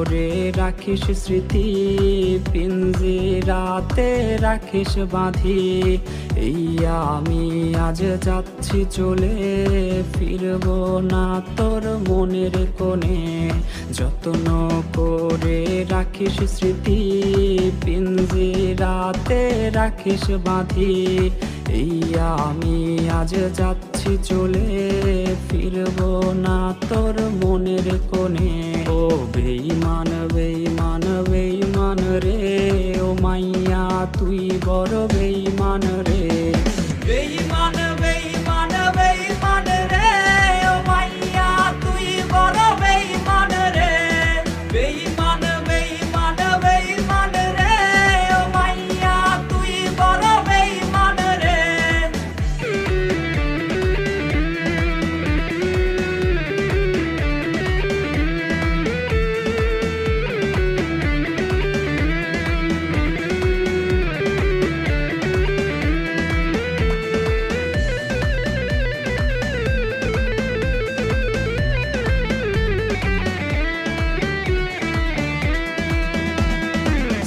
করে রাখিস স্মৃতি, পিঞ্জিরাতে রাখিস বাঁধি। এই আমি আজ যাচ্ছি চলে, ফিরব না তোর মনের কোণে। যত্ন করে রাখিস স্মৃতি, পিঞ্জিরাতে রাখিস বাঁধি। এই আমি আজ যাচ্ছি চলে, ফিরব না তোর মনের কোণে। ও বেঈমান বেঈমান বেঈমান রে, ও মাইয়া তুই বড় বেঈমান রে। বেঈমান বেঈমান বেঈমান রে, ও মাইয়া তুই বড় বেঈমান রে। বেঈমান বেঈমান বেঈমান রে, ও মাইয়া তুই বড় বেঈমান রে।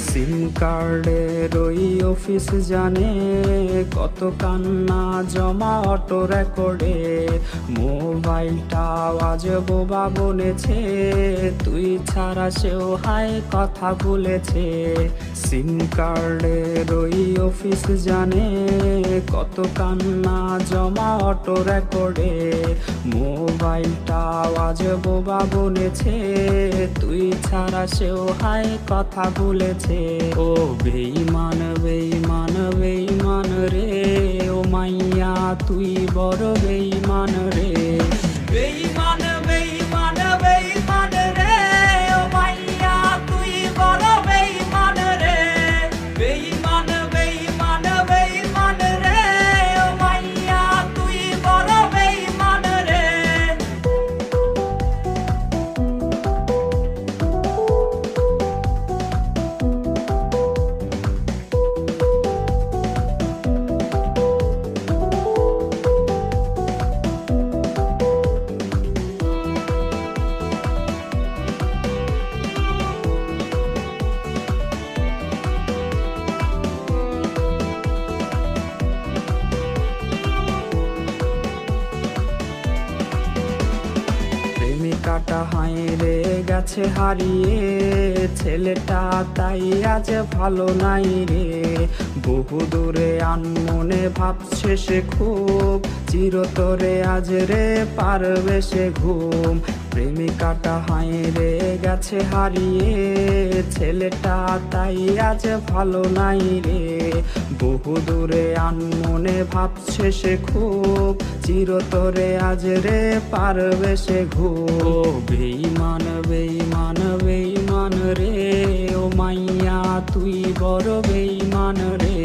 সিম কার্ডের ওই অফিস জানে, কত কান্না জমা অটো রেকর্ডে। মোবাইলটা আজ বোবা বলেছে, তুই ছাড়া সেও হায় কথা বলেছে। সিম কার্ডের ওই অফিস জানে, কত কান্না জমা অটো রেকর্ডে। মোবাইলটা আজ বোবা বলেছে, তুই ছাড়া সেও হায় কথা বলেছে। ও বেঈমান বেঈমান বেঈমান রে, ও মাইয়া তুই বড় বেঈমান রে। বেঈমান বেঈমান বেঈমান রে, ও মাইয়া তুই বড় বেঈমান রে। বেঈমান বেঈমান বেঈমান রে, ও মাইয়া তুই বড় বেঈমান রে। প্রেমিকাটা হাইরে গেছে হারিয়ে, ছেলেটা তাই আজ ভালো নাই রে। বহু দূরে আনমনে ভাবছে সে খুব, চিরতরে আজ রে পারবে সে ঘুম। প্রেমিকাটা হাইরে গেছে হারিয়ে, ছেলেটা তাই আজ ভালো নাই রে। বহু দূরে আনমনে ভাবছে সে খুব, চিরতরে আজ রে পারবে সে ঘুম। ও বেঈমান বেঈমান বেঈমান রে, ও মাইয়া তুই বড় বেঈমান রে।